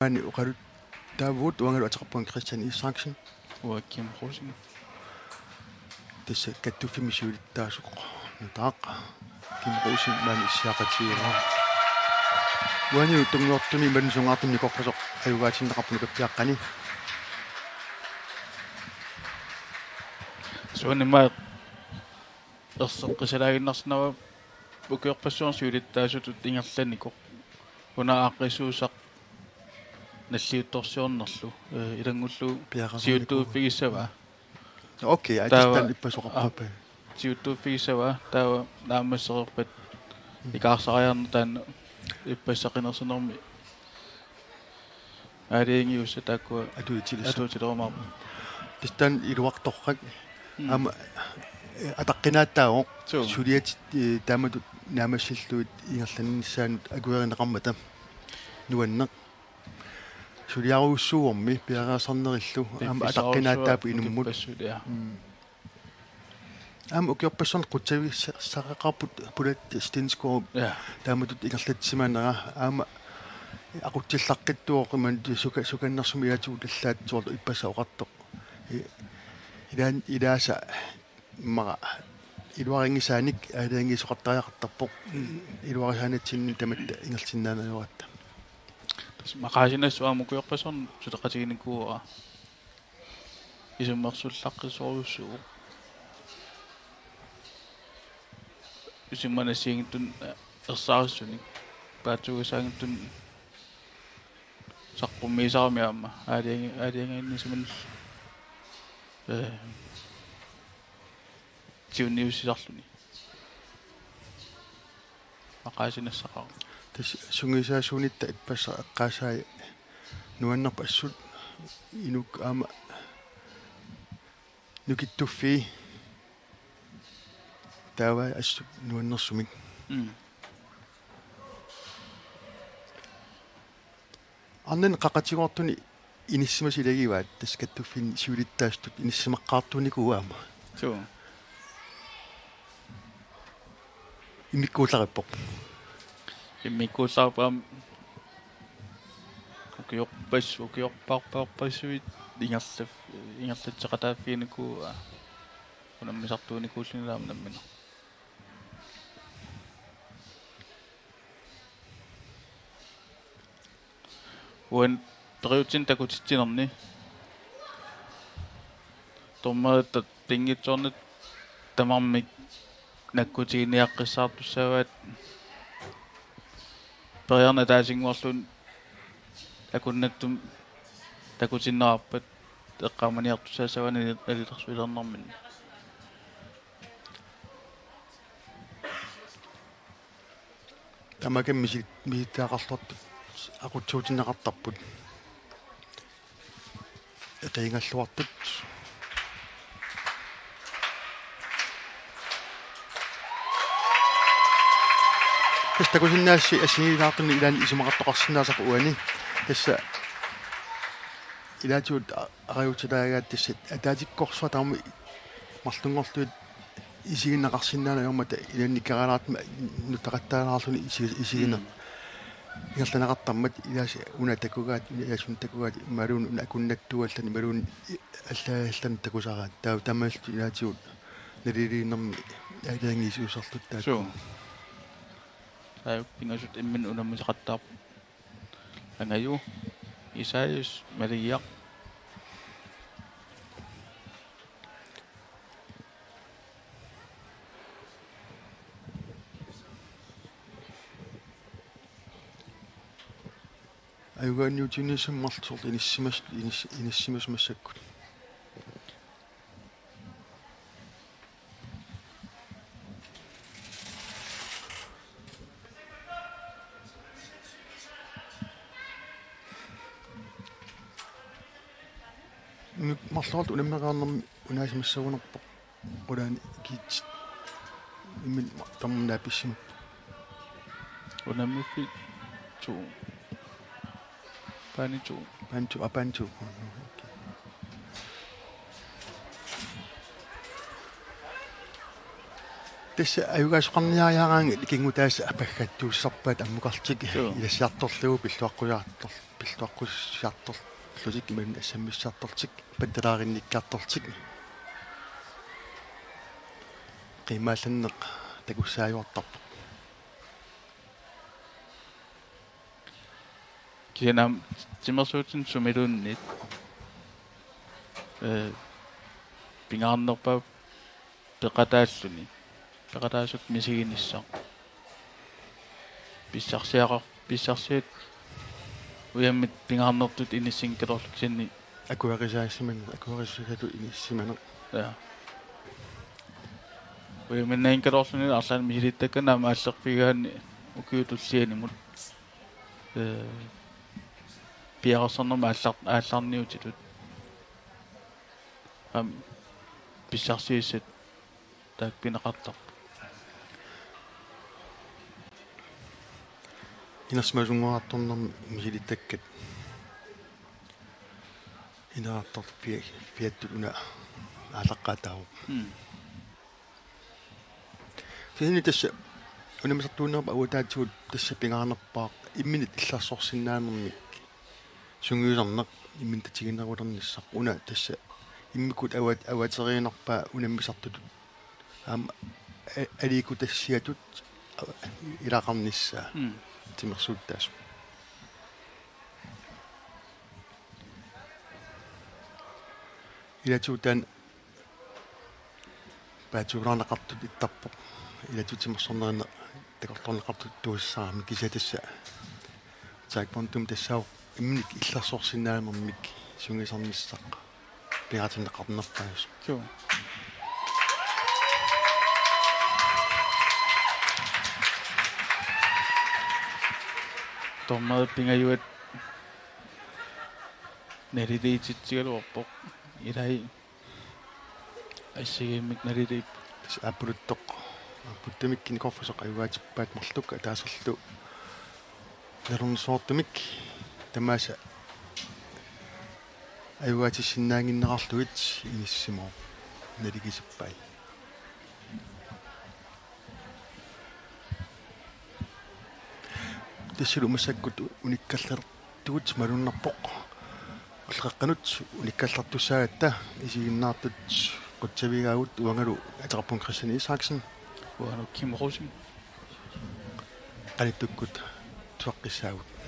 Mani uqalut taavut uangalu ataqarpuan Christian Isaksen Joachim Rosing tassa kattufimisuulittaasuq nutaaqa Kim Rosing mani issiaqatiira wani utunngortuni man sungaartuni korrasoq ayugaatinneqarpunu kappiaqqani suunima erseqqisalaagиннарсинава ukiorpassuun suulittaasutut ingerlaniko una aaqqisuusaq наллиутторсиорнерлу илангуллу сиуттууффигиссава окей атистан иппасоқарпапа сиуттууффигиссава таава наамассерерпат икаарсариарна таана иппассақинерсинерми ариингиусса тааккуа атуутилермаа тистан илуарторрак ама атаққинааттаагоқ сулиат тааматут наамассиллуит ингерланнissaanут акуеринеқармата нуаннеқ сулиаруussуурми пиараасарнериллу ама атаққинааттаапу инуммут ама укиорпассон қутсависсақақарпут пулат стинскоо тааматут ингерлатсимаанера ама aqutillaqittuoqiman sukannarсуми иатууллаатсуарлу иппасаоқартоқ илааса мара илуарингисааник аалаангисоқартариақартарпоқ илуарисаанатсинни таматта ингертиннаанаюратта мақаасинассуа мукуйорпасорн сутеқатигиникууа исуммерсуллаққисоруссуу исумманасиингтун ерсааруссуник паатсугасаангтун саққуммиисарамиаама аалиангаиннисуман тиунниуссисарлуни мақаасинассақар тас сунгисаасуунитта иппасса эққаасаа нуаннерпа ассут инук аама нукиттуффи таава ассут нуаннерсумик аннен қақатигоортуни иниссимасилагиваат таскаттуффин сиулиттаастут иниссимаққаартуникуаама суу имиккуулариппоқ иммиккууллаарпаам укиорпарпарпассуит ингерлатсеқатааффиникууа унаммисартууникууллиналаам наммина уан приутин такутитсинерни томмаата пингитсорнит тамармик наккутигиниаққиссаартуссаваат периарна таасингуарлун акуннаттум такутиннаарпат эққааманиартуссаасавани алилерсуилернэрмин тамакем миситтаақарлуарту aqutsuutineqartarput эқингаллуартут тастакусиннаасси ассигилаартуни илаани исумақартоқарсинаасақу уани тасса илаатиут ариутилаагаат тассат атаатиккорсуа таама марлунгорлуит исигиннақарсинаана ямата илаанни каралаартма нутақаттаанаарлуни исигинне ингерланеқартармат илаasi уна такугаат илаасун такугаат малуун уна акуннаттуаллани малуун аллааллан такусараат таа тамаалт илаатиут налилииннэрми аалаангисуусарлут таа суу аю пингасут иммин унаммисеқаттаар ангаю исаиус малияқ аюгаанниутинисиммарлсорл иниссимас массаккут марлуарт унаммеқарнерми унаасимассагунерпоқ улаани киит иммин тамнааписсим унаммуффи туу Pantu. Tässä ayugaasqarniariaraanga ikingutaassa apaggattuussarpaat ammukартик илассиарторлугу пиллуаққуяартор туаққуссиарторлутик иман ассаммиссаартортик патталааринниккаартортик qimaallanneq takussaajuartarpu Kienam timmersuutin sumiluunnit pingaarnerpa peqataalluni peqataasut misiginissaq pissarsiit uyammit pingaarnertut inissinkelorluk sinni akuarisaassimanu inissimanu ja uyamminnainkelorluni arlaan misilittakana maallerpigaanni ukiutussianimut piaqarsornerma aallarniutilut pissarsiissit taak pineqartar inasmalunguartornermi misilittakkat inaartor fiattut una аалаққатаагу фини тасса унамисартуунерпа ауатаатсуут тасса пингаарнерпаақ имминит илларсорсиннаанермик сунгиулернеқ иммин татигинерулерниссақ уна тасса иммикут аватериинерпаа унаммисартутут аама алику тассиатут илақарниссаа тимерсууттаас илатуутаан паатсуулаарнеқартут иттарпоқ илатутимерсорнерина такорлорнеқартут туиссаарами кисатасса таакпонтум тассао иммик илларсорсиннаанермик сунгисарниссақ пиратинеқарнерпаас jo tomad pingajuat neritiitsitsigaluarpoq ilai ассигиммик налилип аппулуттоқ аппуттамиккини корфусоқ аюгаатиппаат марлука таасерлу нерунсоортумик тамааса аюгаатиссиннаангиннеқарлугит иниссимо налигисиппай тассилу массаккут униккаллертугут малуннарпоқ уллеққанут униккаллартуссаагатта исигиннаартут qutsavigagut uangalu aterpun Christian Isaksen uanu Kim Rosing qalittukkut tuaqqissaagut